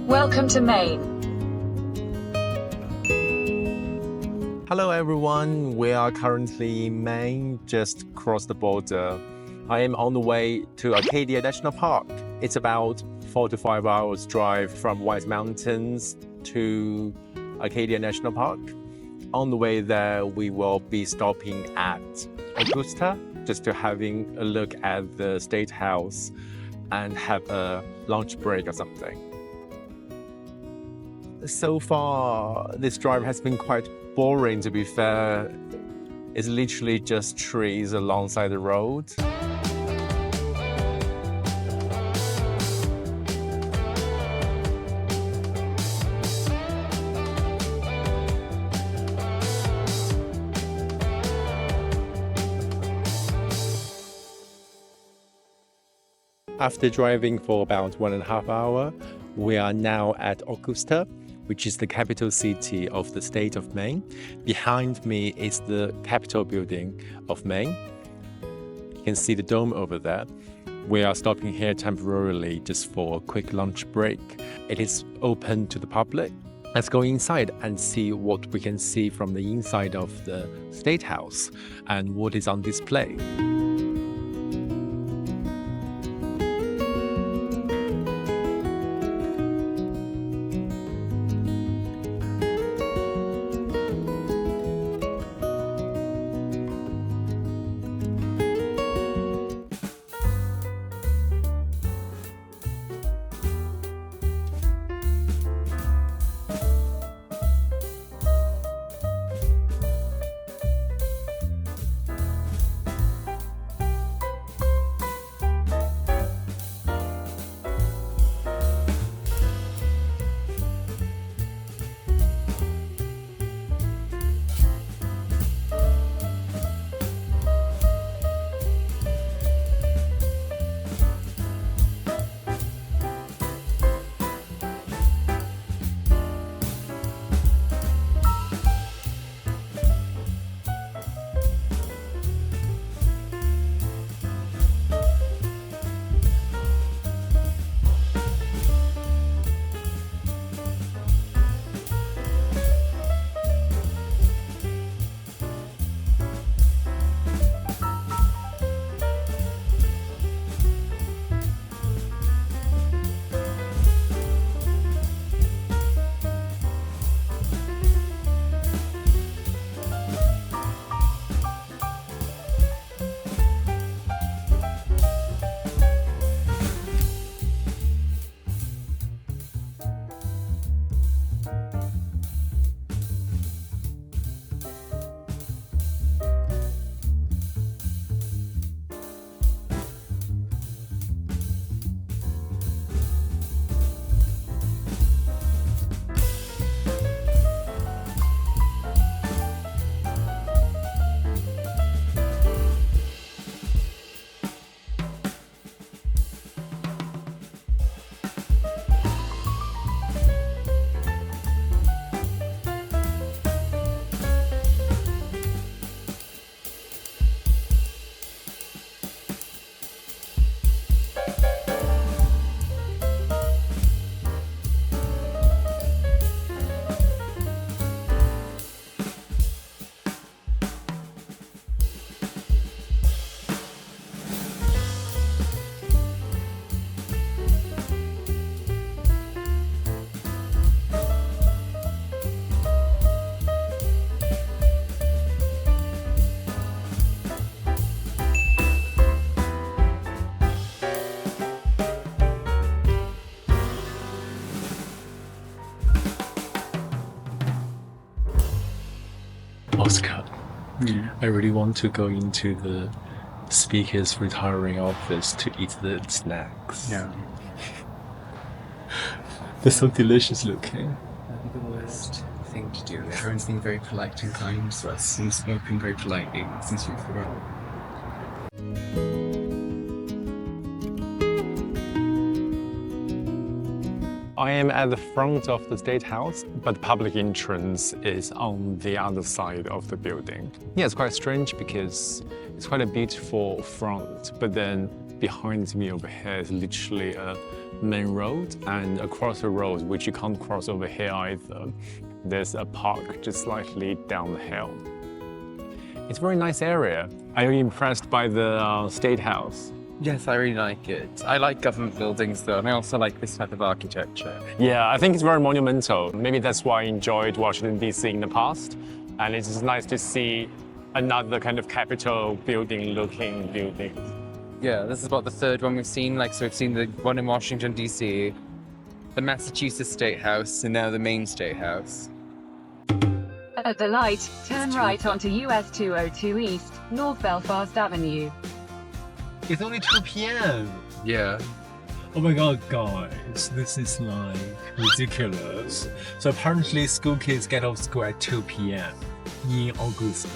Welcome to Maine. Hello everyone, we are currently in Maine, just across the border. I am on the way to Acadia National Park. It's about 4 to 5 hours drive from White Mountains to Acadia National Park. On the way there, we will be stopping at Augusta just to having a look at the State House and have a lunch break or something. So far, this drive has been quite boring, to be fair. It's literally just trees alongside the road. After driving for about 1.5 hours, we are now at Augusta, which is the capital city of the state of Maine. Behind me is the Capitol building of Maine. You can see the dome over there. We are stopping here temporarily just for a quick lunch break. It is open to the public. Let's go inside and see what we can see from the inside of the State House and what is on display. Oscar, I really want to go into the speaker's retiring office to eat the snacks. Yeah. They're so delicious looking. That'd be the worst thing to do. Everyone's being very polite and kind to us and spoken very politely since you forgot. I am at the front of the State House, but the public entrance is on the other side of the building. Yeah, it's quite strange because it's quite a beautiful front, but then behind me over here is literally a main road, and across the road, which you can't cross over here either, there's a park just slightly down the hill. It's a very nice area. Are you impressed by the State House? Yes, I really like it. I like government buildings though, and I also like this type of architecture. Yeah, I think it's very monumental. Maybe that's why I enjoyed Washington, D.C. in the past. And it's just nice to see another kind of Capitol building-looking building. Yeah, this is about the third one we've seen. So we've seen the one in Washington, D.C., the Massachusetts State House, and now the Maine State House. At the light, turn right onto US 202 East, North Belfast Avenue. It's only 2 p.m. Yeah. Oh my god, guys, this is like ridiculous. So apparently school kids get off school at 2 p.m. in Augusta.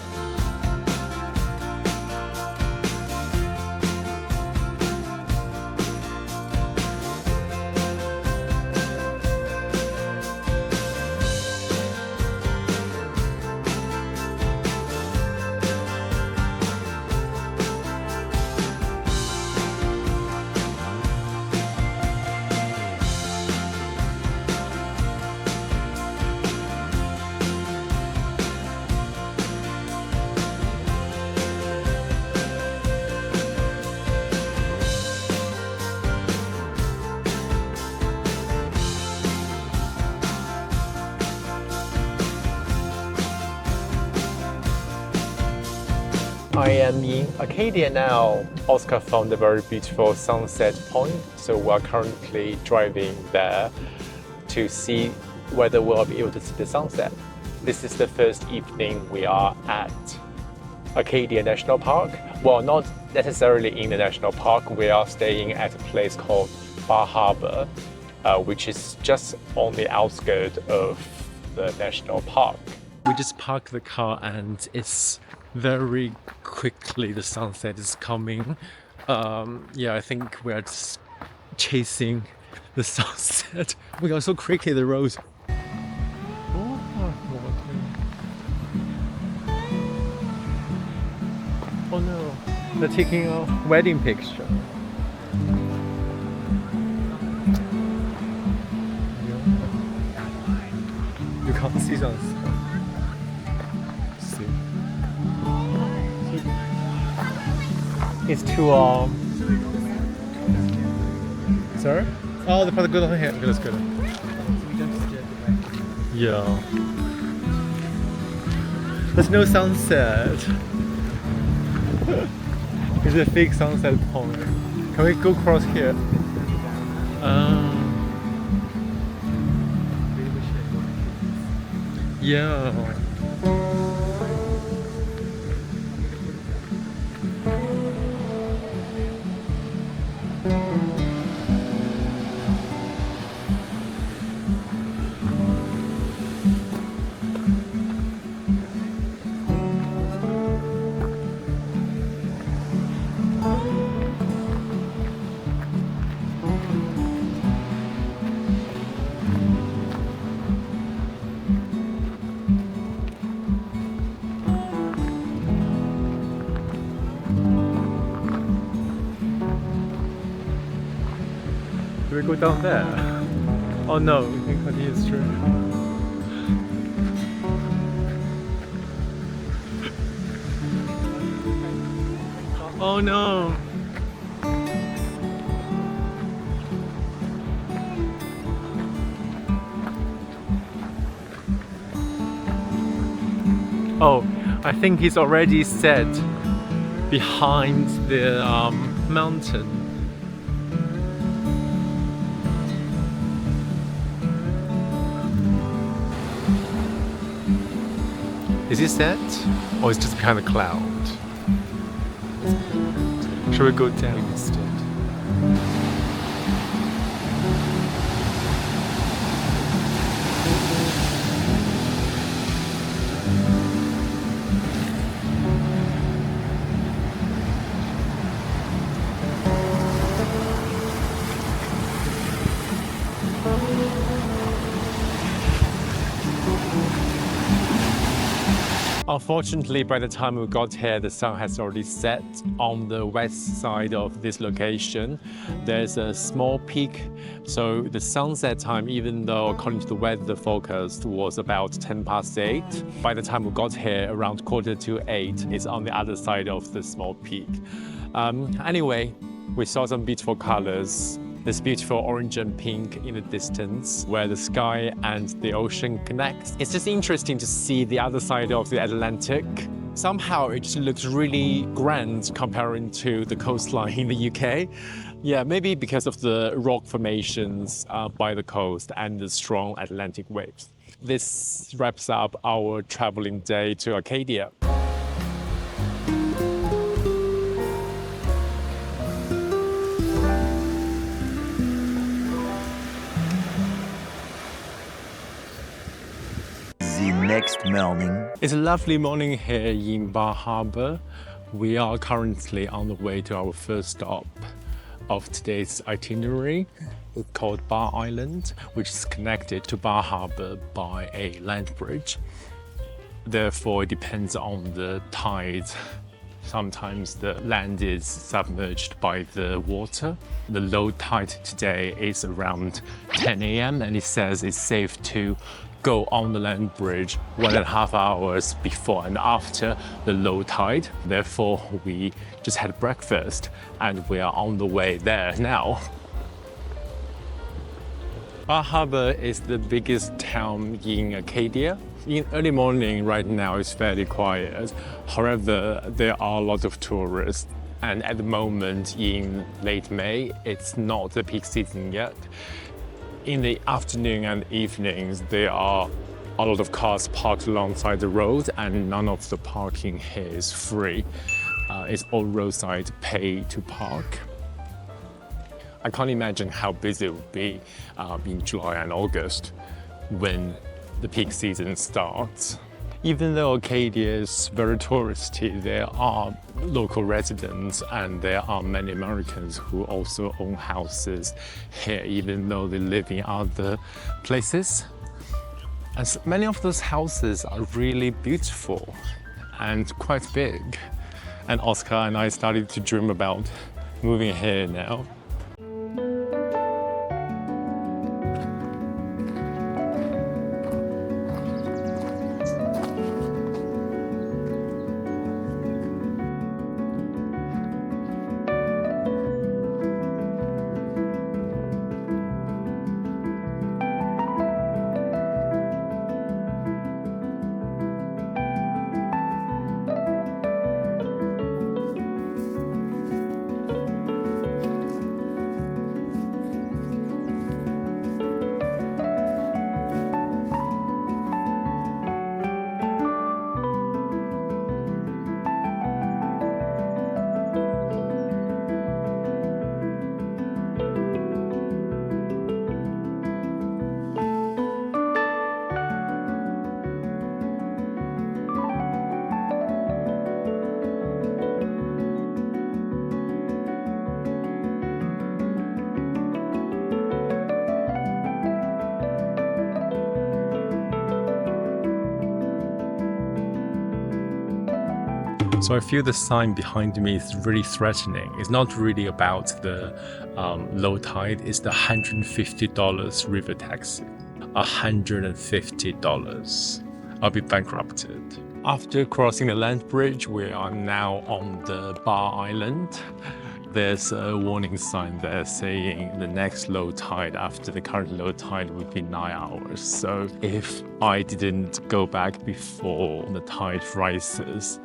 I am in Acadia now. Oscar found a very beautiful sunset point, so we're currently driving there to see whether we'll be able to see the sunset. This is the first evening we are at Acadia National Park. Well, not necessarily in the national park. We are staying at a place called Bar Harbor, which is just on the outskirts of the national park. We just parked the car and it's very quickly the sunset is coming. Yeah, I think we're just chasing the sunset. We are so quickly the road. Oh no, they're taking a wedding picture. You can't see sunset. It's too sorry? Oh, the path goes on here. Okay, let's go. Yeah. There's no sunset. It's a fake sunset point. Can we go across here? Yeah. Do we go down there? Oh no, we can continue straight. Oh no! Oh, I think he's already set behind the mountain. Is he set? Or is it just behind the cloud? Shall we go down instead? Unfortunately, by the time we got here, the sun has already set on the west side of this location. There's a small peak, so the sunset time, even though according to the weather forecast was about 10 past 8, by the time we got here, around 7:45, it's on the other side of the small peak. Anyway, we saw some beautiful colors. This beautiful orange and pink in the distance where the sky and the ocean connect. It's just interesting to see the other side of the Atlantic. Somehow it just looks really grand comparing to the coastline in the UK. Yeah, maybe because of the rock formations by the coast and the strong Atlantic waves. This wraps up our traveling day to Arcadia. Next morning. It's a lovely morning here in Bar Harbor. We are currently on the way to our first stop of today's itinerary, called Bar Island, which is connected to Bar Harbor by a land bridge. Therefore, it depends on the tide. Sometimes the land is submerged by the water. The low tide today is around 10 a.m. and it says it's safe to go on the land bridge 1.5 hours before and after the low tide. Therefore, we just had breakfast and we are on the way there now. Bar Harbor is the biggest town in Arcadia. In early morning right now it's fairly quiet. However, there are a lot of tourists. And at the moment in late May, it's not the peak season yet. In the afternoon and evenings, there are a lot of cars parked alongside the road and none of the parking here is free. It's all roadside pay to park. I can't imagine how busy it would be in July and August when the peak season starts. Even though Arcadia is very touristy, there are local residents and there are many Americans who also own houses here, even though they live in other places. And so many of those houses are really beautiful and quite big. And Oscar and I started to dream about moving here now. So I feel the sign behind me is really threatening. It's not really about the low tide, it's the $150 river taxi. $150. I'll be bankrupted. After crossing the land bridge, we are now on the Bar Island. There's a warning sign there saying the next low tide after the current low tide would be 9 hours. So if I didn't go back before the tide rises,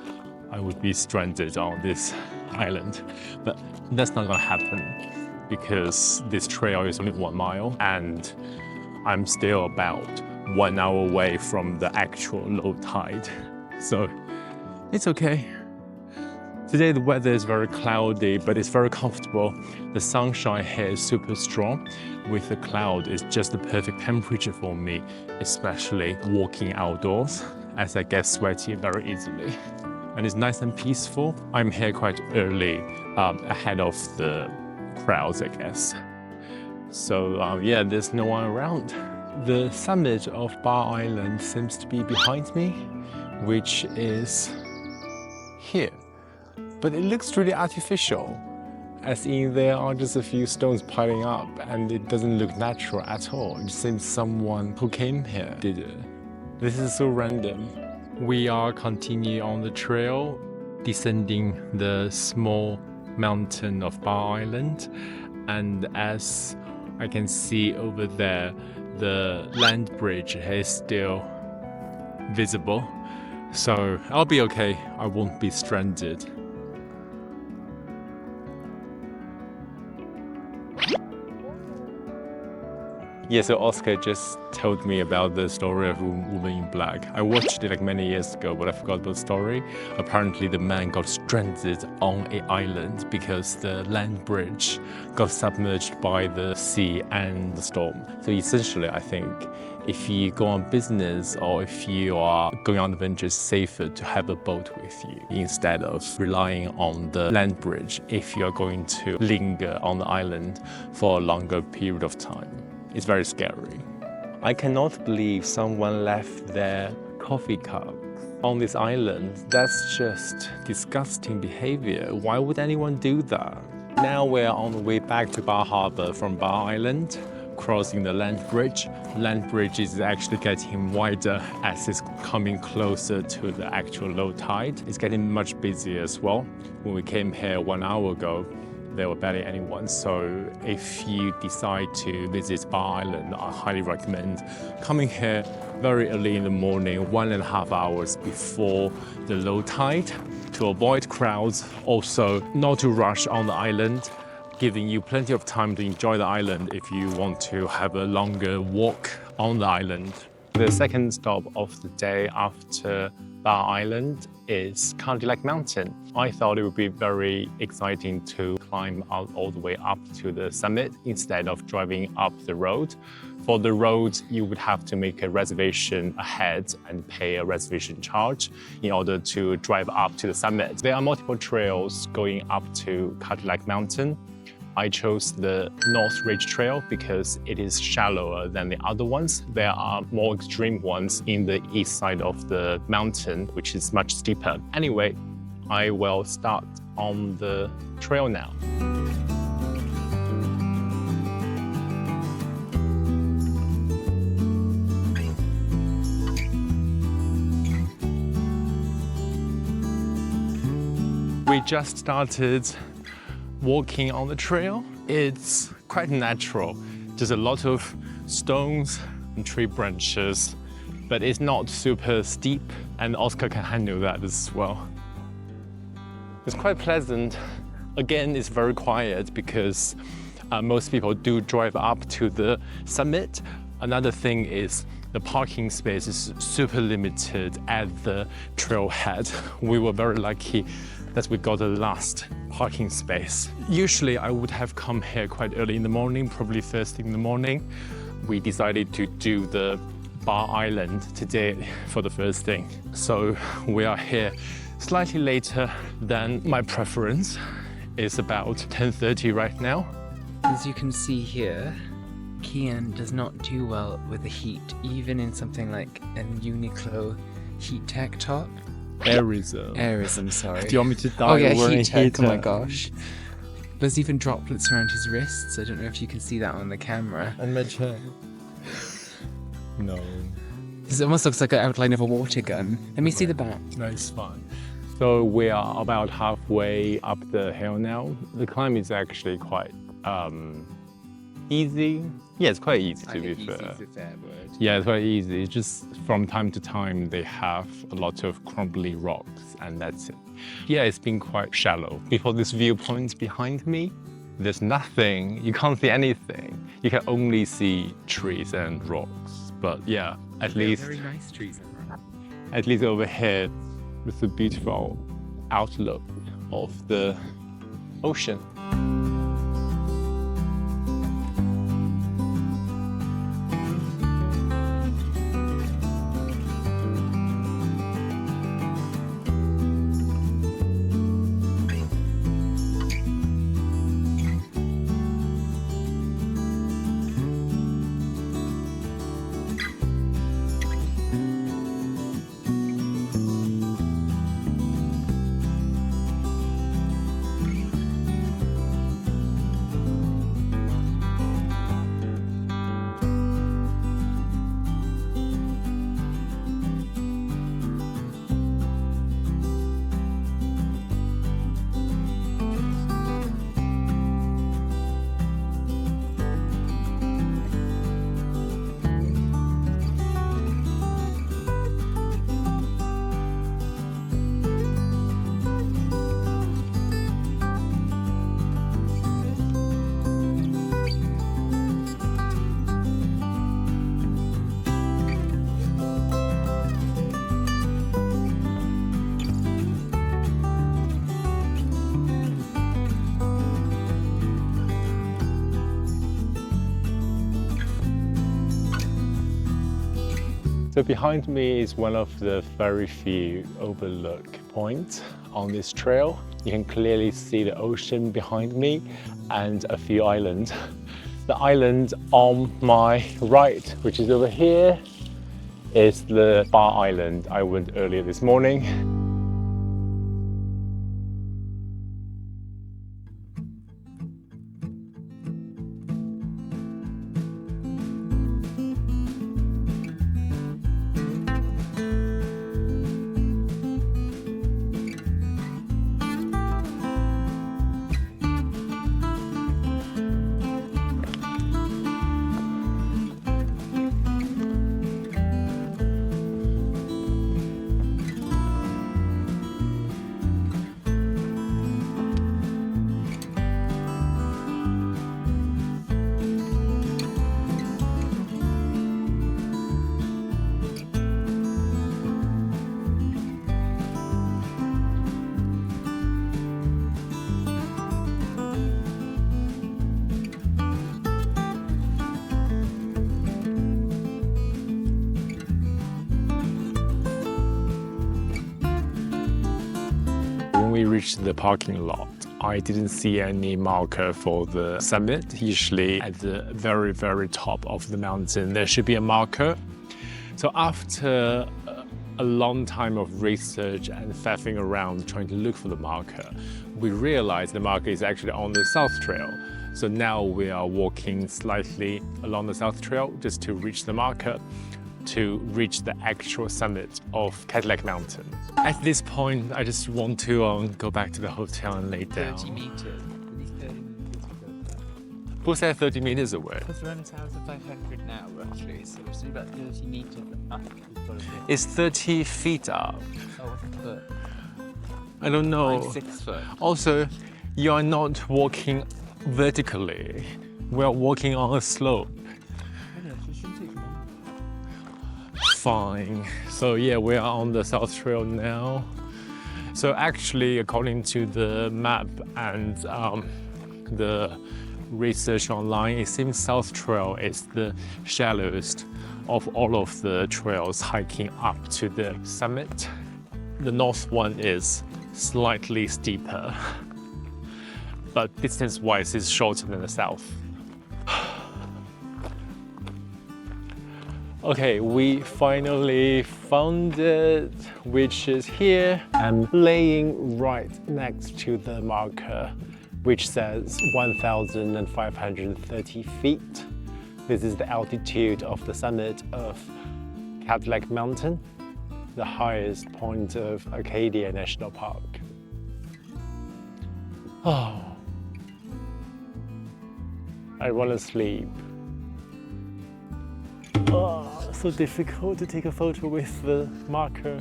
I would be stranded on this island. But that's not gonna happen because this trail is only 1 mile and I'm still about 1 hour away from the actual low tide. So it's okay. Today the weather is very cloudy, but it's very comfortable. The sunshine here is super strong. With the cloud, it's just the perfect temperature for me, especially walking outdoors, as I get sweaty very easily. And it's nice and peaceful. I'm here quite early, ahead of the crowds, I guess. So yeah, there's no one around. The summit of Bar Island seems to be behind me. which is here. But it looks really artificial, as in there are just a few stones piling up and it doesn't look natural at all. It seems someone who came here did it. This is so random. We are continuing on the trail, descending the small mountain of Bar Island, and as I can see over there, the land bridge is still visible, so I'll be okay. I won't be stranded. Yeah, so Oscar just told me about the story of Woman in Black. I watched it like many years ago, but I forgot the story. Apparently the man got stranded on an island because the land bridge got submerged by the sea and the storm. So essentially, I think if you go on business or if you are going on adventure, it's safer to have a boat with you instead of relying on the land bridge if you're going to linger on the island for a longer period of time. It's very scary. I cannot believe someone left their coffee cup on this island. That's just disgusting behavior. Why would anyone do that? Now we're on the way back to Bar Harbor from Bar Island, crossing the land bridge. Land bridge is actually getting wider as it's coming closer to the actual low tide. It's getting much busier as well. When we came here 1 hour ago, there were barely anyone. So if you decide to visit Bar Island, I highly recommend coming here very early in the morning, 1.5 hours before the low tide, to avoid crowds. Also, not to rush on the island, giving you plenty of time to enjoy the island if you want to have a longer walk on the island. The second stop of the day after Bar Island is Candy Lake Mountain. I thought it would be very exciting to climb out all the way up to the summit instead of driving up the road. For the road, you would have to make a reservation ahead and pay a reservation charge in order to drive up to the summit. There are multiple trails going up to Candy Lake Mountain. I chose the North Ridge Trail because it is shallower than the other ones. There are more extreme ones in the east side of the mountain, which is much steeper. Anyway, I will start on the trail now. We just started walking on the trail. It's quite natural. There's a lot of stones and tree branches, but it's not super steep, and Oscar can handle that as well. It's quite pleasant. Again, it's very quiet because most people do drive up to the summit. Another thing is the parking space is super limited at the trailhead. We were very lucky that we got the last parking space. Usually I would have come here quite early in the morning, probably first thing in the morning. We decided to do the Bar Island today for the first thing. So we are here slightly later than my preference. It's about 10:30 right now. As you can see here, Kian does not do well with the heat, even in something like a Uniqlo heat tech top. Airism, sorry. Do you want me to die? Oh yeah, wearing heat tech, oh my heater? gosh. There's even droplets around his wrists. I don't know if you can see that on the camera. And my chin. No. It almost looks like an outline of a water gun. Let me see the back. No, it's fine. So we are about halfway up the hill now. The climb is actually quite easy. Yeah, it's quite easy to be fair. Yeah, it's quite easy. It's just from time to time they have a lot of crumbly rocks and that's it. Yeah, it's been quite shallow. Before this viewpoint behind me, there's nothing. You can't see anything. You can only see trees and rocks. But yeah, at least very nice trees. at least over here with the beautiful outlook of the ocean. So behind me is one of the very few overlook points on this trail. You can clearly see the ocean behind me and a few islands. The island on my right, which is over here, is the Bar Island I went earlier this morning. When we reached the parking lot, I didn't see any marker for the summit. Usually at the very, very top of the mountain, there should be a marker. So after a long time of research and faffing around trying to look for the marker, we realized the marker is actually on the South Trail. So now we are walking slightly along the South Trail just to reach the marker, to reach the actual summit of Cadillac Mountain. At this point, I just want to go back to the hotel and lay down. 30 meters. At least 30 meters we go back. What's that 30 meters away? Because we're on 1,500 now, roughly, so it's about 30 meters up. We've got to get. It's 30 feet up. Oh, what's a foot? I don't know. Like 6 foot. Also, you are not walking vertically. We're walking on a slope. I know, so it shouldn't take long. Fine. So yeah, we are on the South Trail now. So actually, according to the map and the research online, it seems South Trail is the shallowest of all of the trails hiking up to the summit. The north one is slightly steeper, but distance-wise it's shorter than the south. Okay, we finally found it, which is here. I'm laying right next to the marker, which says 1,530 feet. This is the altitude of the summit of Cadillac Mountain, the highest point of Acadia National Park. Oh, I want to sleep. Oh, so difficult to take a photo with the marker.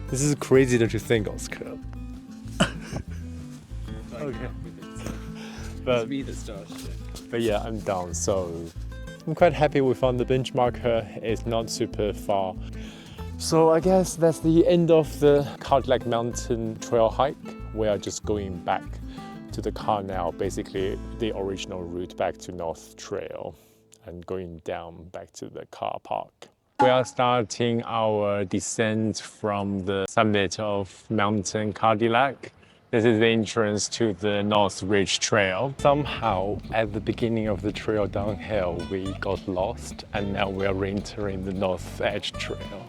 This is crazy, don't you think, Oscar? Okay. But, It's me that started it. but yeah, I'm down, so I'm quite happy we found the bench marker. It's not super far. So I guess that's the end of the Cadillac Mountain trail hike. We are just going back to the car now, basically the original route back to North Trail and going down back to the car park. We are starting our descent from the summit of Mountain Cadillac. This is the entrance to the North Ridge Trail. Somehow, at the beginning of the trail downhill, we got lost, and now we are re-entering the North Edge Trail.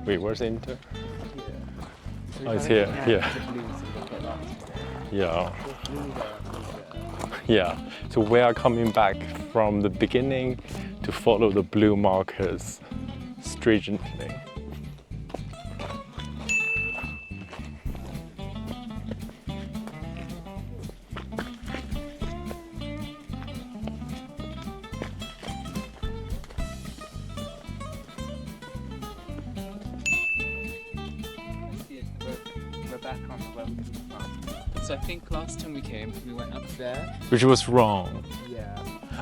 Wait, where's the enter? Oh, it's here. Yeah. Yeah. Yeah. So we are coming back from the beginning to follow the blue markers stringently. We're back on where we came from. So I think last time we came, we went up there. Which was wrong. Yeah.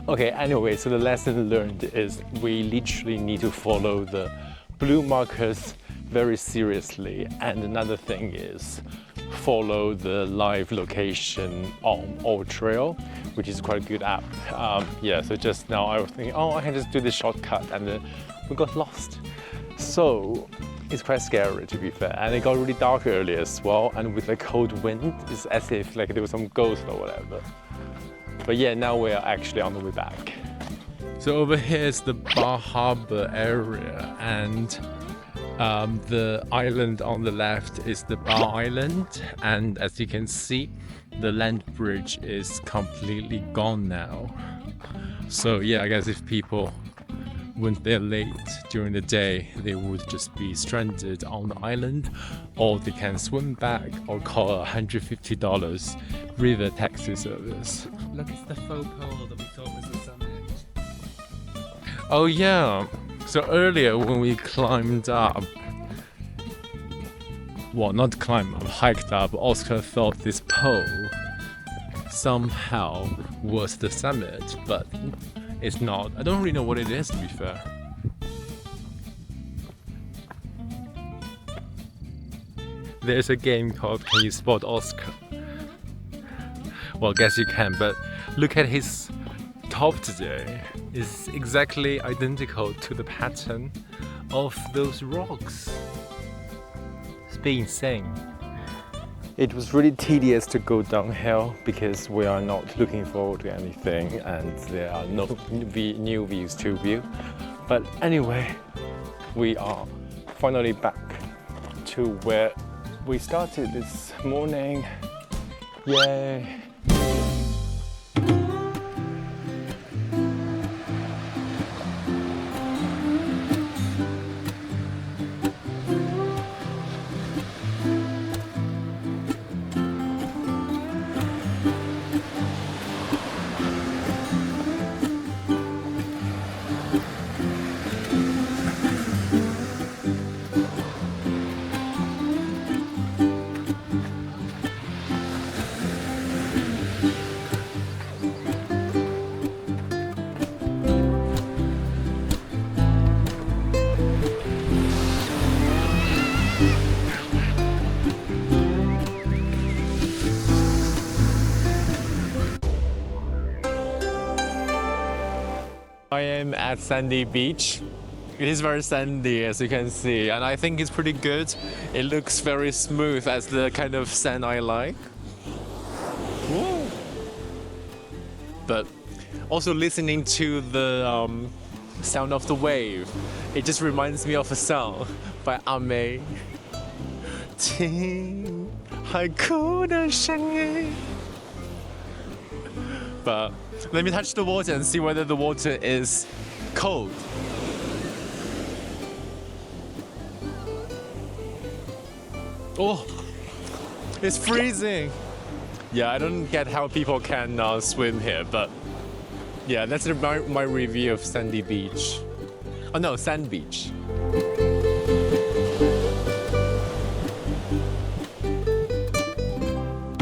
Okay, anyway, so the lesson learned is we literally need to follow the blue markers very seriously. And another thing is, follow the live location on AllTrail, which is quite a good app. Yeah, so just now I was thinking, oh, I can just do this shortcut, and then we got lost. So it's quite scary, to be fair, and it got really dark earlier as well, and with the cold wind, it's as if like there was some ghost or whatever. But yeah, now we're actually on the way back. So over here is the Bar Harbor area, and the island on the left is the Bar Island, and as you can see, the land bridge is completely gone now. So yeah, I guess if people went there late during the day, they would just be stranded on the island, or they can swim back or call $150 river taxi service. Look, it's the faux pole that we thought was the summit. Oh yeah, so earlier when we climbed up, well, not climbed up, hiked up, Oscar thought this pole somehow was the summit, but it's not. I don't really know what it is, to be fair. There's a game called Can You Spot Oscar? Well, I guess you can, but look at his top today. It's exactly identical to the pattern of those rocks. It's been insane. It was really tedious to go downhill because we are not looking forward to anything and there are no new views to view. But anyway, we are finally back to where we started this morning. Yay! I am at Sandy Beach. It is very sandy, as you can see, and I think it's pretty good. It looks very smooth as the kind of sand I like. Woo. But also listening to the sound of the wave, it just reminds me of a song by Ame. 听海哭的声音. But let me touch the water and see whether the water is cold. Oh, it's freezing. Yeah, I don't get how people can swim here, but yeah, that's my review of Sandy Beach. Oh no, Sand Beach.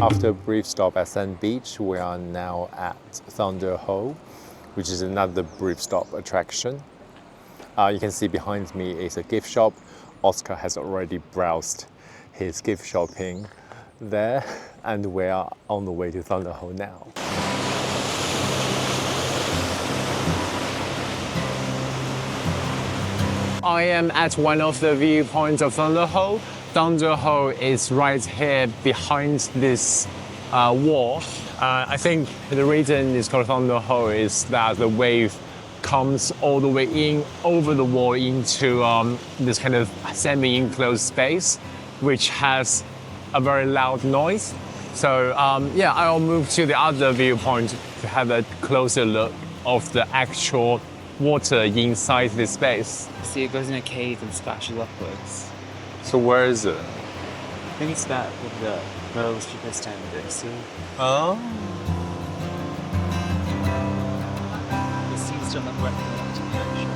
After a brief stop at Sand Beach, we are now at Thunder Hole, which is another brief stop attraction. You can see behind me is a gift shop. Oscar has already browsed his gift shopping there, and we are on the way to Thunder Hole now. I am at one of the viewpoints of Thunder Hole. Thunder Hole is right here behind this wall. I think the reason it's called Thunder Hole is that the wave comes all the way in over the wall into this kind of semi-enclosed space, which has a very loud noise. So yeah, I'll move to the other viewpoint to have a closer look of the actual water inside this space. See, it goes in a cave and splashes upwards. So where is it? I think it's that with the most people standing. See? Oh. It seems to look right to the ocean.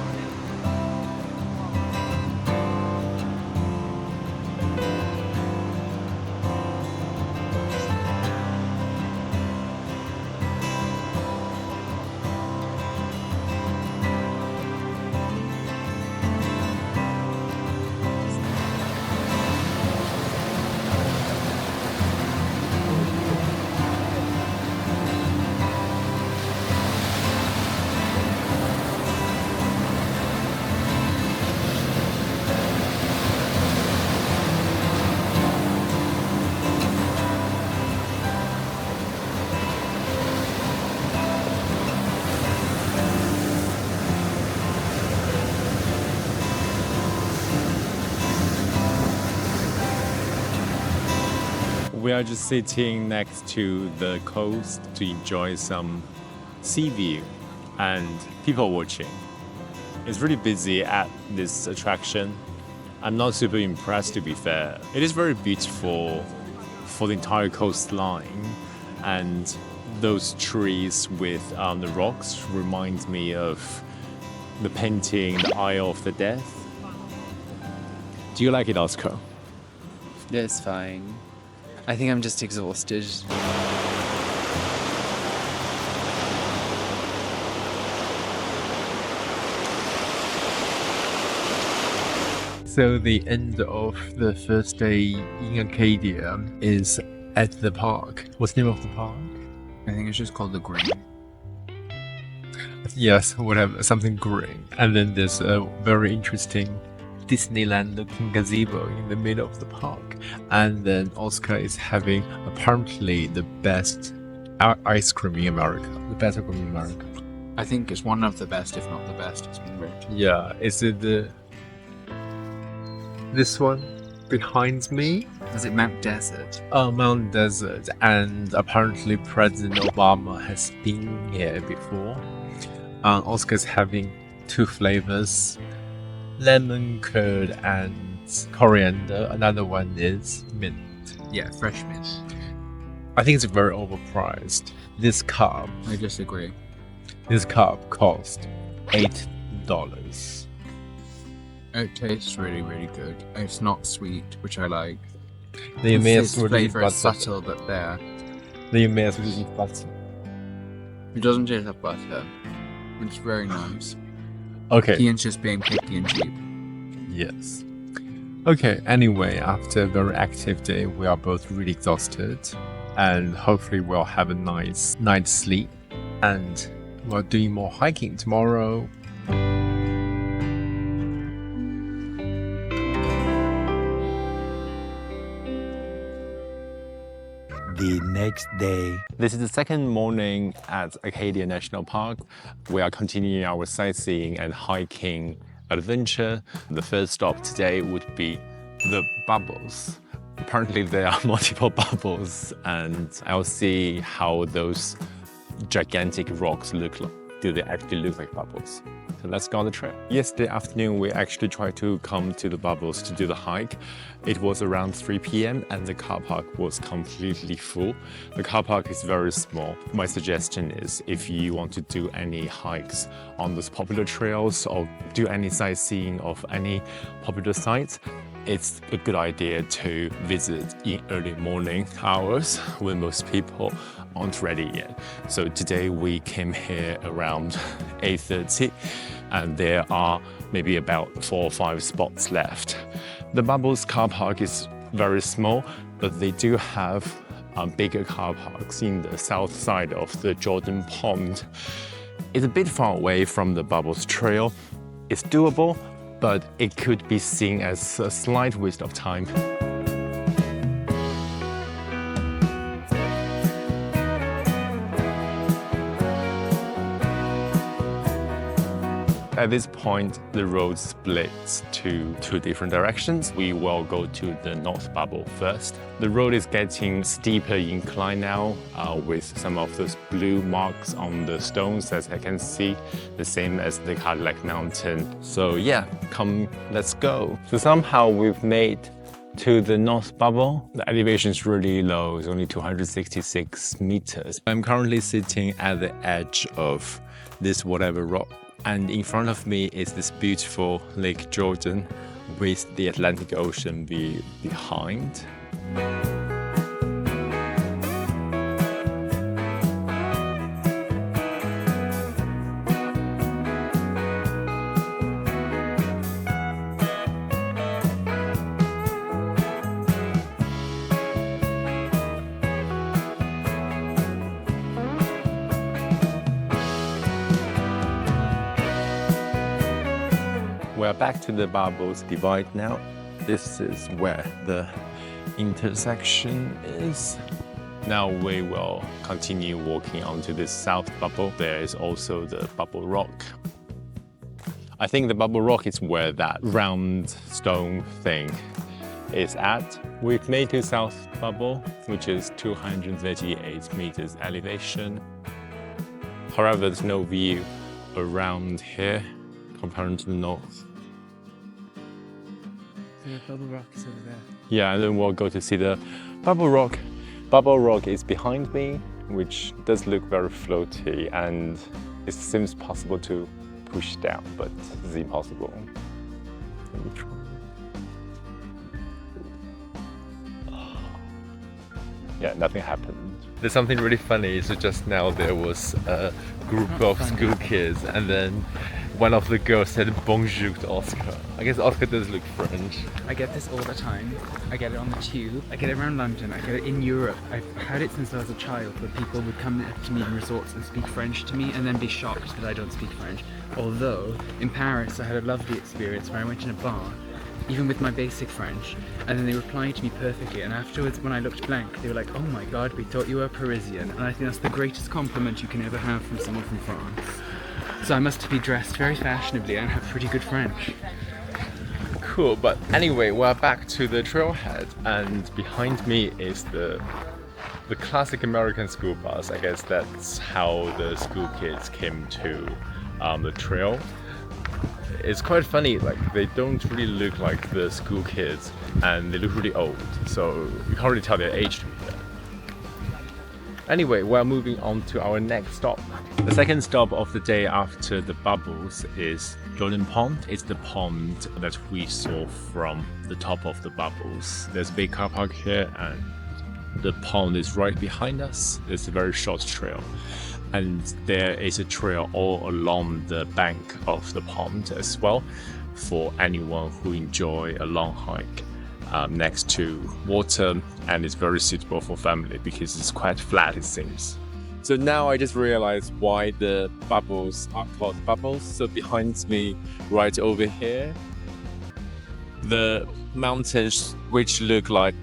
We are just sitting next to the coast to enjoy some sea view and people watching. It's really busy at this attraction. I'm not super impressed, to be fair. It is very beautiful for the entire coastline, and those trees with the rocks reminds me of the painting The Eye of the Dead. Do you like it, Oscar? Yeah, it's fine. I think I'm just exhausted. So the end of the first day in Acadia is at the park. What's the name of the park? I think it's just called the Green. Yes, whatever, something green. And then there's a very interesting Disneyland-looking gazebo in the middle of the park. And then Oscar is having apparently the best ice cream in America. The best ice cream in America. I think it's one of the best, if not the best, it's been rated. Yeah, is it this one behind me? Is it Mount Desert? Mount Desert, and apparently President Obama has been here before. Oscar's having two flavors, lemon curd and coriander. Another one is mint. Yeah, fresh mint. I think it's very overpriced. This cup I disagree. cost $8. It tastes really, really good. It's not sweet, which I like. The Its flavour is subtle, but there. The mass with butter. It doesn't taste like butter. It's very nice. Okay. Ian's just being picky and cheap. Yes. Okay, anyway, after a very active day, we are both really exhausted, and hopefully we'll have a nice night's sleep, and we're doing more hiking tomorrow. The next day. This is the second morning at Acadia National Park. We are continuing our sightseeing and hiking adventure. The first stop today would be the bubbles. Apparently there are multiple bubbles, and I'll see how those gigantic rocks look like. Do they actually look like bubbles? So let's go on the trail. Yesterday afternoon, we actually tried to come to the bubbles to do the hike. It was around 3 p.m. and the car park was completely full. The car park is very small. My suggestion is if you want to do any hikes on those popular trails or do any sightseeing of any popular sites, it's a good idea to visit in early morning hours when most people aren't ready yet. So today we came here around 8:30 and there are maybe about 4 or 5 spots left. The Bubbles car park is very small, but they do have bigger car parks in the south side of the Jordan Pond. It's a bit far away from the Bubbles Trail. It's doable, but it could be seen as a slight waste of time. At this point, the road splits to 2 different directions. We will go to the North Bubble first. The road is getting steeper incline now, with some of those blue marks on the stones, as I can see, the same as the Cadillac Mountain. So yeah, come, let's go. So somehow we've made to the North Bubble. The elevation is really low, it's only 266 meters. I'm currently sitting at the edge of this whatever rock, and in front of me is this beautiful Lake Jordan with the Atlantic Ocean behind. We're back to the Bubbles Divide now. This is where the intersection is. Now we will continue walking onto this South Bubble. There is also the Bubble Rock. I think the Bubble Rock is where that round stone thing is at. We've made to South Bubble, which is 238 meters elevation. However, there's no view around here compared to the north. The Bubble Rock is over there. Yeah, and then we'll go to see the Bubble Rock. Bubble Rock is behind me, which does look very floaty, and it seems possible to push down, but it's impossible. Let me try. Yeah, nothing happened. There's something really funny. So just now there was a group of school kids, and then one of the girls said bonjour to Oscar. I guess Oscar does look French. I get this all the time. I get it on the tube. I get it around London. I get it in Europe. I've had it since I was a child, where people would come up to me in resorts and speak French to me, and then be shocked that I don't speak French. Although in Paris, I had a lovely experience where I went in a bar, even with my basic French, and then they replied to me perfectly, and afterwards when I looked blank they were like, oh my god, we thought you were Parisian, and I think that's the greatest compliment you can ever have from someone from France. So I must be dressed very fashionably and have pretty good French. Cool, but anyway, we're back to the trailhead, and behind me is the classic American school bus. I guess that's how the school kids came to the trail. It's quite funny, like they don't really look like the school kids, and they look really old, so you can't really tell their age to me there. Anyway, we're moving on to our next stop. The second stop of the day after the bubbles is Jordan Pond. It's the pond that we saw from the top of the bubbles. There's a big car park here, and the pond is right behind us. It's a very short trail, and there is a trail all along the bank of the pond as well for anyone who enjoy a long hike next to water, and it's very suitable for family because it's quite flat, it seems. So now I just realized why the bubbles are called bubbles. So behind me, right over here, the mountains which look like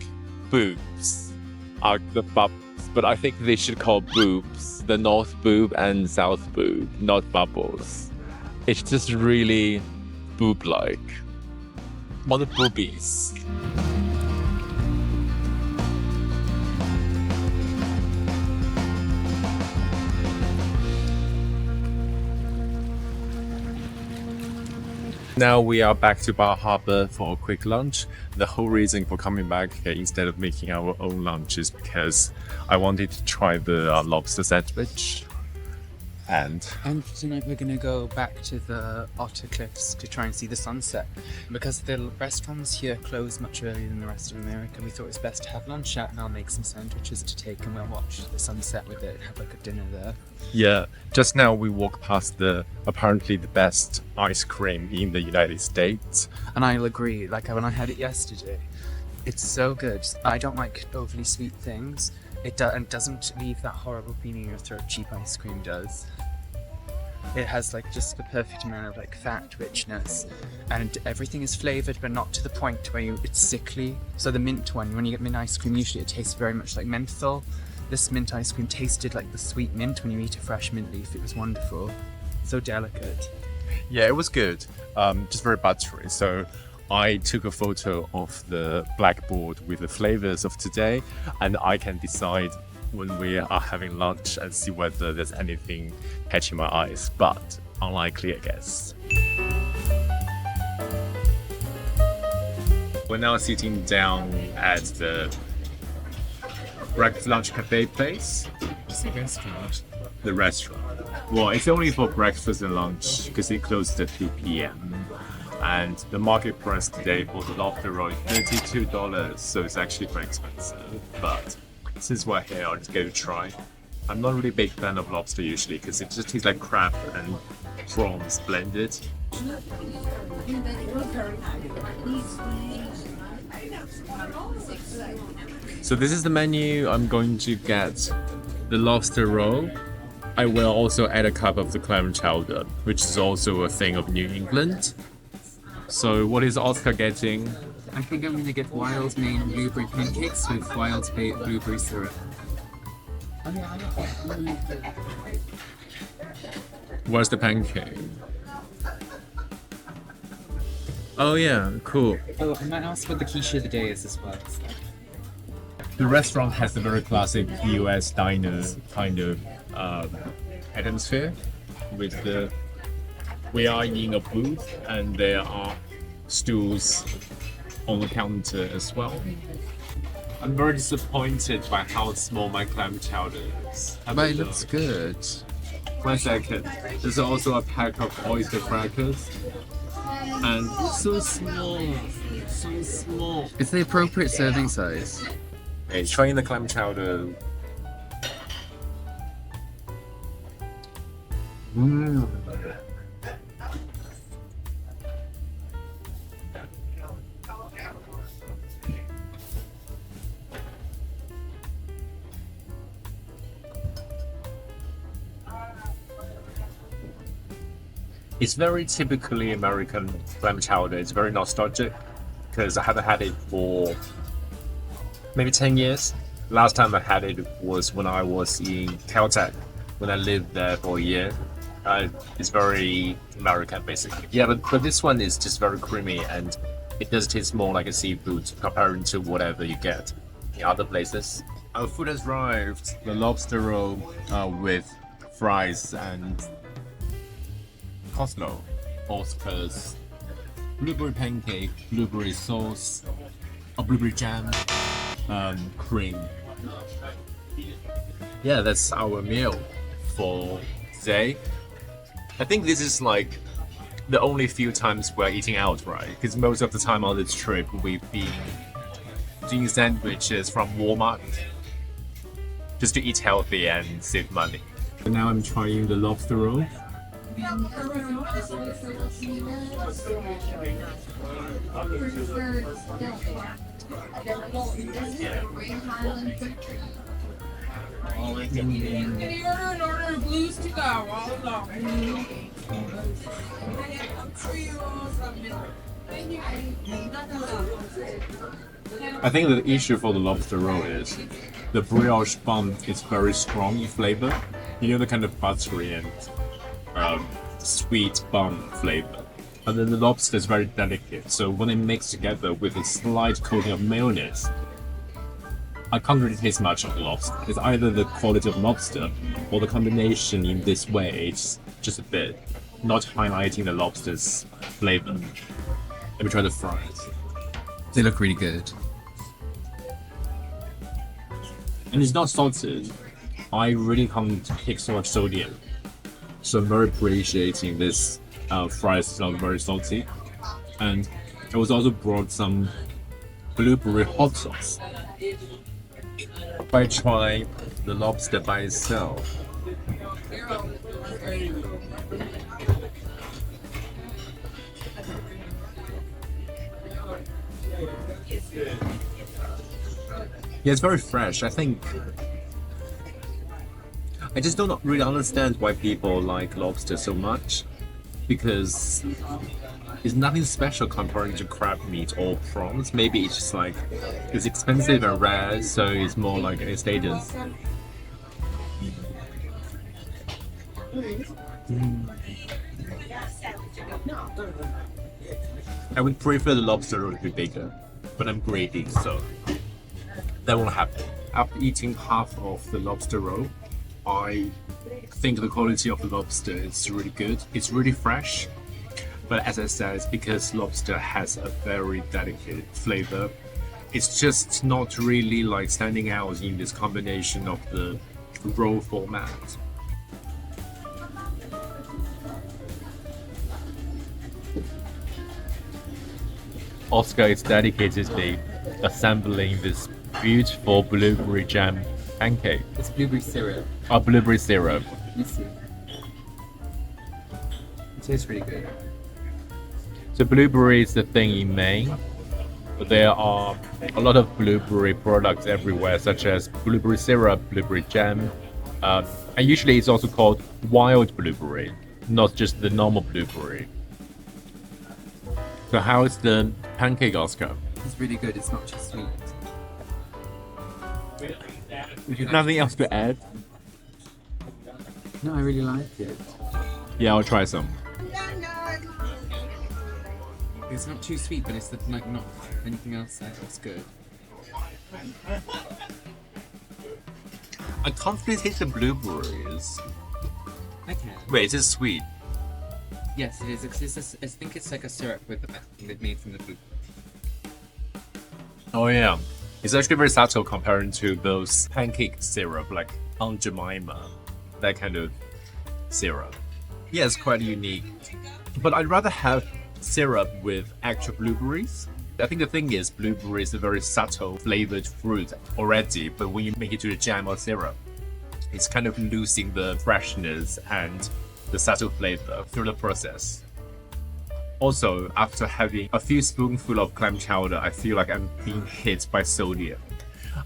boobs are the bubbles, but I think they should call boobs the North Boob and South Boob, not bubbles. It's just really boob-like. What are boobies? Now we are back to Bar Harbor for a quick lunch. The whole reason for coming back here instead of making our own lunch is because I wanted to try the lobster sandwich. And tonight we're gonna go back to the Otter Cliffs to try and see the sunset. Because the restaurants here close much earlier than the rest of America, we thought it was best to have lunch out, and I'll make some sandwiches to take and we'll watch the sunset with it, have like a dinner there. yeah, just now we walked past the apparently the best ice cream in the United States. And I'll agree, like when I had it yesterday, it's so good. I don't like overly sweet things. It doesn't leave that horrible feeling in your throat cheap ice cream does. It has like just the perfect amount of like fat richness, and everything is flavored but not to the point where it's sickly. So the mint one, when you get mint ice cream, usually it tastes very much like menthol. This mint ice cream tasted like the sweet mint when you eat a fresh mint leaf. It was wonderful, so delicate. Yeah, it was good. Just very buttery. So I took a photo of the blackboard with the flavors of today, and I can decide when we are having lunch and see whether there's anything catching my eyes, but unlikely, I guess. We're now sitting down at the breakfast lunch cafe place. It's a restaurant. The restaurant. Well, it's only for breakfast and lunch because it closes at 2 p.m. And the market price today for the lobster roll is $32, so it's actually quite expensive. But since we're here, I'll just get a try. I'm not really a big fan of lobster usually because it just tastes like crab and prawns blended. So this is the menu. I'm going to get the lobster roll. I will also add a cup of the clam chowder, which is also a thing of New England. So what is Oscar getting? I think I'm gonna get Wild's Maine blueberry pancakes with Wild's blueberry syrup. Where's the pancake? Oh yeah, cool. Oh, I might ask what the quiche of the day is as well. The restaurant has a very classic US diner kind of atmosphere with the we are in a booth and there are stools on the counter as well. I'm very disappointed by how small my clam chowder is. But it looks good. 1 second. There's also a pack of oyster crackers. And so small. So small. It's the appropriate serving size. Hey, trying the clam chowder. It's very typically American clam chowder. It's very nostalgic because I haven't had it for maybe 10 years. Last time I had it was when I was in Caltech, when I lived there for a year. It's very American, basically. Yeah, but this one is just very creamy and it does taste more like a seafood compared to whatever you get in other places. Our food has arrived. The lobster roll with fries and coleslaw, Oscars, blueberry pancake, blueberry sauce, or blueberry jam, cream. Yeah, that's our meal for today. I think this is like the only few times we're eating out, right? Because most of the time on this trip we've been doing sandwiches from Walmart just to eat healthy and save money. And now I'm trying the lobster roll. Blues to go. I think the issue for the lobster roll is the brioche bun is very strong in flavor. You know, the kind of buttery and sweet bun flavor. And then the lobster is very delicate, so when it mixed together with a slight coating of mayonnaise, I can't really taste much of the lobster. It's either the quality of lobster or the combination in this way, it's just a bit, not highlighting the lobster's flavor. Let me try the fries. They look really good. And it's not salted. I really can't take so much sodium. So I'm very appreciating this fries. It's not very salty. And I was also brought some blueberry hot sauce. If I try the lobster by itself, yeah, it's very fresh. I think I just don't really understand why people like lobster so much, because it's nothing special comparing to crab meat or prawns. Maybe it's just like it's expensive and rare, so it's more like a status. I would prefer the lobster roll to be bigger, but I'm greedy, so that won't happen. After eating half of the lobster roll, I think the quality of the lobster is really good. It's really fresh, but as I said, because lobster has a very delicate flavor, it's just not really like standing out in this combination of the roll format. Oscar is dedicatedly assembling this beautiful blueberry jam pancake. It's blueberry syrup. Oh, blueberry syrup. You see. It tastes really good. So blueberry is the thing in Maine, but there are a lot of blueberry products everywhere, such as blueberry syrup, blueberry jam, and usually it's also called wild blueberry, not just the normal blueberry. So how is the pancake, Oscar? It's really good. It's not just sweet. Nothing else to add? No, I really like it. Yeah, I'll try some. It's not too sweet, but it's like not anything else there. It's good. I can't really taste the blueberries. I can. Wait, is it sweet? Yes, it is. I think it's like a syrup with they've made from the blue. Oh yeah. It's actually very subtle compared to those pancake syrup like Aunt Jemima. That kind of syrup. Yeah, it's quite unique. But I'd rather have syrup with actual blueberries. I think the thing is, blueberry is a very subtle flavored fruit already, but when you make it to the jam or syrup, it's kind of losing the freshness and the subtle flavor through the process. Also, after having a few spoonfuls of clam chowder, I feel like I'm being hit by sodium.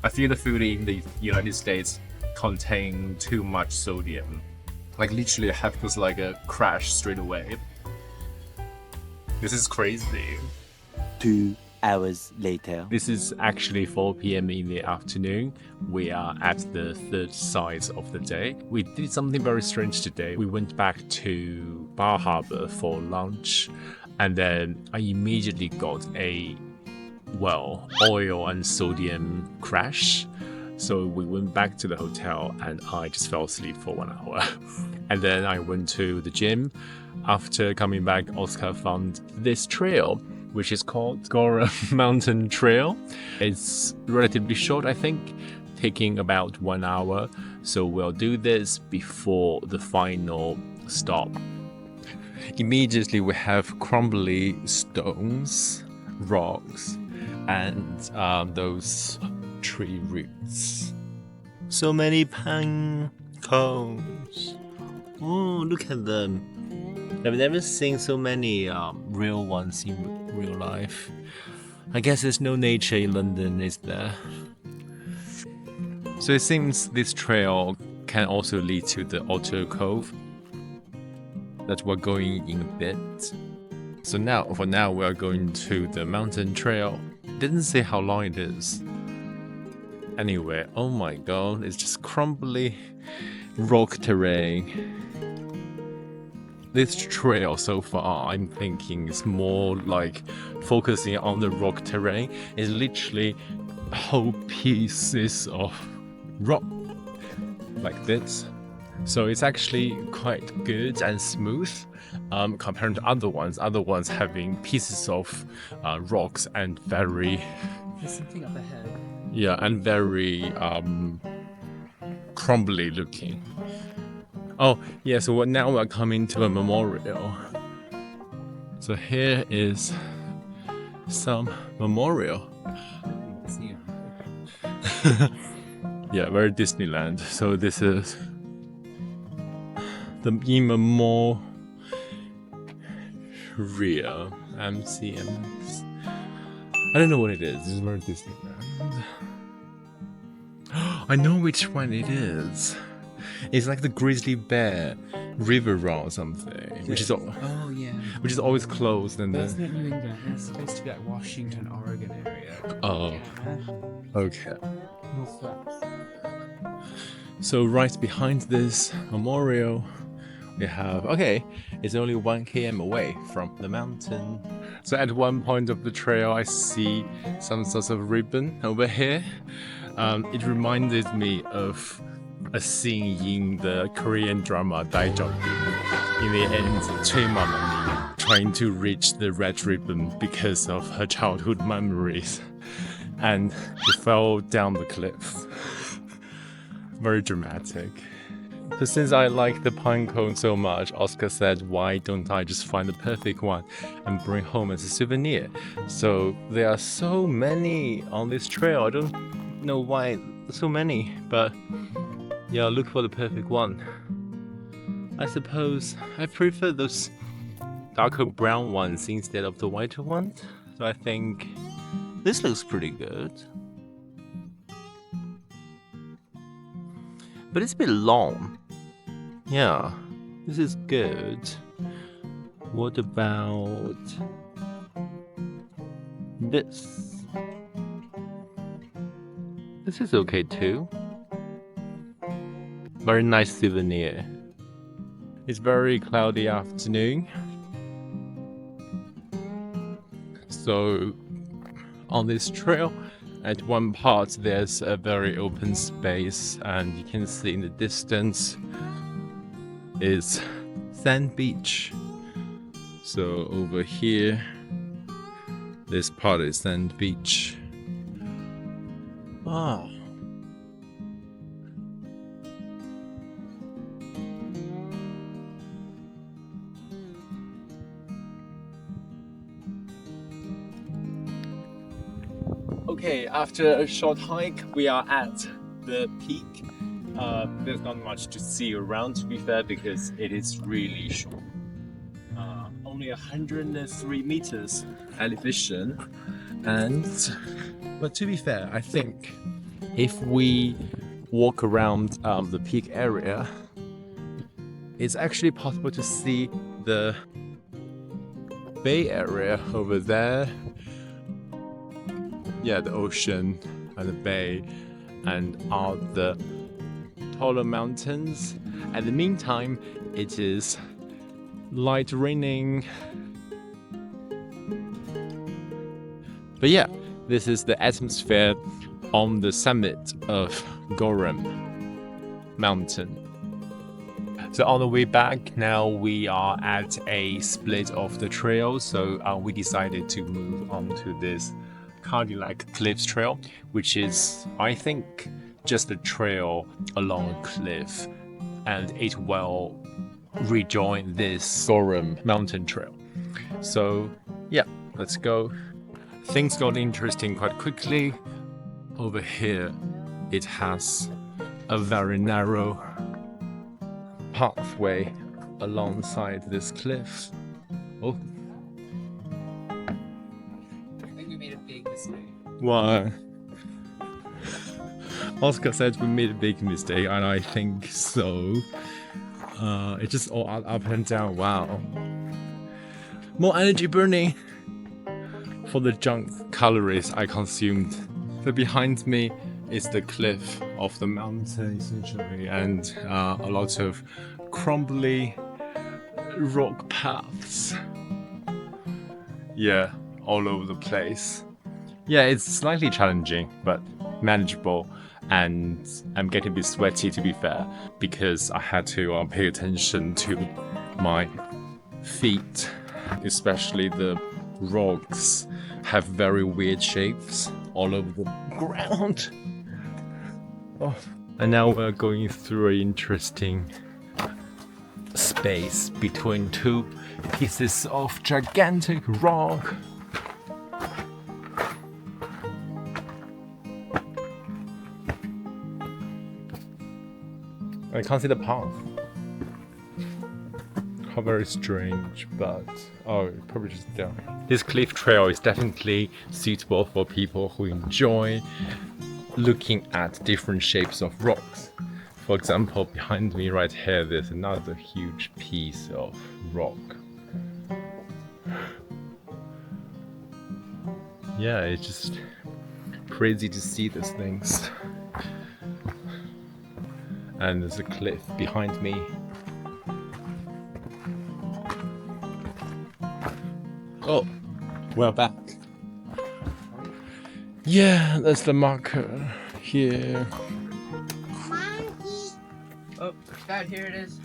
I feel the food in the United States contain too much sodium. Like literally I have to like a crash straight away. This is crazy. 2 hours later. This is actually 4 p.m. in the afternoon. We are at the third site of the day. We did something very strange today. We went back to Bar Harbor for lunch, and then I immediately got a, well, oil and sodium crash. So we went back to the hotel and I just fell asleep for 1 hour. And then I went to the gym. After coming back, Oscar found this trail, which is called Gora Mountain Trail. It's relatively short, I think, taking about 1 hour. So we'll do this before the final stop. Immediately we have crumbly stones, rocks, and those tree roots. So many pine cones. Oh, look at them. I've never seen so many real ones in real life. I guess there's no nature in London, is there? So it seems this trail can also lead to the Otter Cove that we're going in a bit. So now, for now, we are going to the mountain trail. Didn't say how long it is. Anyway, oh my god, it's just crumbly rock terrain. This trail so far, I'm thinking is more like focusing on the rock terrain. It's literally whole pieces of rock like this. So it's actually quite good and smooth compared to other ones. Other ones having pieces of rocks and very, There's something up ahead. yeah, and very crumbly looking. Oh yeah, so now we're coming to a memorial. So here is some memorial. See Yeah, very Disneyland. So this is the in memorial MCM. I don't know what it is. It's very Disneyland. I know which one it is. It's like the Grizzly Bear River or something, which is Oh yeah. which is always closed and That's then. not New England. It's supposed to be like Washington, Oregon area. Oh, Yeah. okay. Northwest. So right behind this memorial, we have, okay, it's only 1 km away from the mountain. So at one point of the trail, I see some sort of ribbon over here. It reminded me of a scene in the Korean drama Daijonggu. In the end, Choi Mama trying to reach the red ribbon because of her childhood memories, and she fell down the cliff. Very dramatic. So since I like the pine cone so much, Oscar said, why don't I just find the perfect one and bring home as a souvenir? So there are so many on this trail. I don't know why so many, but yeah, look for the perfect one. I suppose I prefer those darker brown ones instead of the whiter ones. So I think this looks pretty good. But it's a bit long. Yeah, this is good. What about this? This is okay too. Very nice souvenir. It's very cloudy afternoon. So on this trail, at one part there's a very open space, and you can see in the distance is sand beach. So over here, this part is sand beach. Wow. Okay, after a short hike, we are at the peak. There's not much to see around, to be fair, because it is really short. Only 103 meters elevation, but to be fair, I think if we walk around the peak area, it's actually possible to see the bay area over there. Yeah, the ocean and the bay and all the taller mountains. At the meantime, it is light raining. But yeah, this is the atmosphere on the summit of Gorum Mountain. So on the way back, now we are at a split of the trail, so we decided to move on to this Cadillac Cliffs Trail, which is, I think, just a trail along a cliff, and it will rejoin this Gorum Mountain Trail. So yeah, let's go. Things got interesting quite quickly. Over here, it has a very narrow pathway alongside this cliff. Oh. Why? Oscar said we made a big mistake, and I think so. It's just all up and down. Wow. More energy burning for the junk calories I consumed. So behind me is the cliff of the mountain, essentially, and a lot of crumbly rock paths. Yeah, all over the place. Yeah, it's slightly challenging, but manageable, and I'm getting a bit sweaty, to be fair, because I had to pay attention to my feet, especially the rocks have very weird shapes all over the ground. Oh. And now we're going through an interesting space between two pieces of gigantic rock. I can't see the path. How very strange, but probably just down. This cliff trail is definitely suitable for people who enjoy looking at different shapes of rocks. For example, behind me right here, there's another huge piece of rock. Yeah, it's just crazy to see these things. And there's a cliff behind me. Oh, we're back. Yeah, that's the marker here. Oh, Dad, here it is.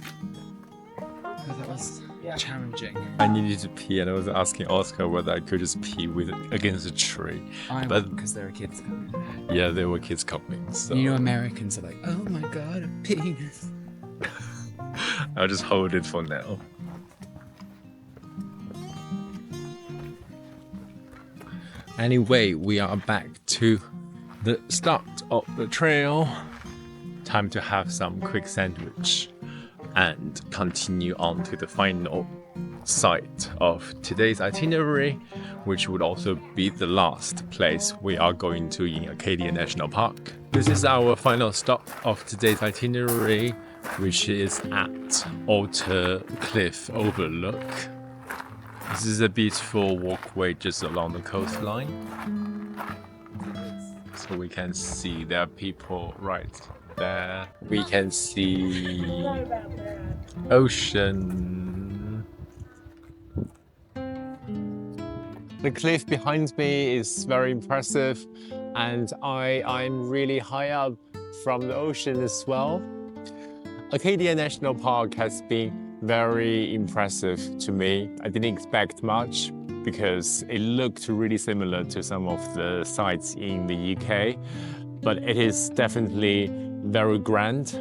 Oh, that was challenging. I needed to pee, and I was asking Oscar whether I could just pee against a tree. But because there are kids coming. yeah, there were kids coming. So You know, Americans are like, oh my god, a penis. I'll just hold it for now. Anyway, we are back to the start of the trail. Time to have some quick sandwich and continue on to the final site of today's itinerary, which would also be the last place we are going to in Acadia National Park. This is our final stop of today's itinerary, which is at Altar Cliff Overlook. This is a beautiful walkway just along the coastline. So we can see there are people right there. We can see ocean. The cliff behind me is very impressive, and I'm really high up from the ocean as well. Acadia National Park has been very impressive to me. I didn't expect much because it looked really similar to some of the sites in the UK, but it is definitely very grand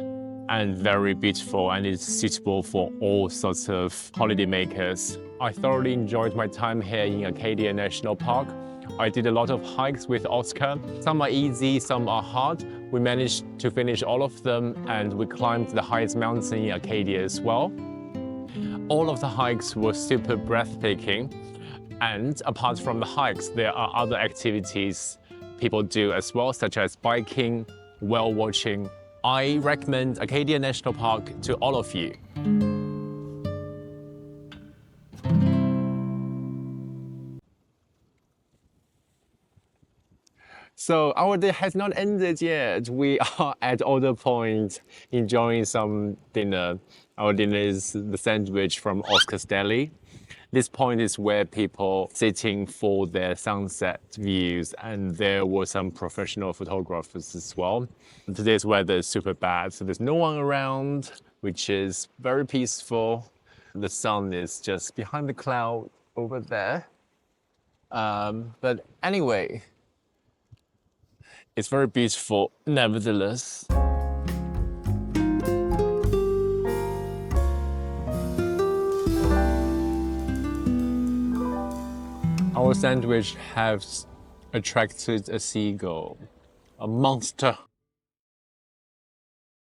and very beautiful, and it's suitable for all sorts of holidaymakers. I thoroughly enjoyed my time here in Acadia National Park. I did a lot of hikes with Oscar. Some are easy, some are hard. We managed to finish all of them, and we climbed the highest mountain in Acadia as well. All of the hikes were super breathtaking. And apart from the hikes, there are other activities people do as well, such as biking, whale watching. I recommend Acadia National Park to all of you. So our day has not ended yet. We are at Alder Point enjoying some dinner. Our dinner is the sandwich from Oscar's Deli. This point is where people sitting for their sunset views, and there were some professional photographers as well. Today's weather is super bad, so there's no one around, which is very peaceful. The sun is just behind the cloud over there. But anyway, it's very beautiful nevertheless. Our sandwich has attracted a seagull, a monster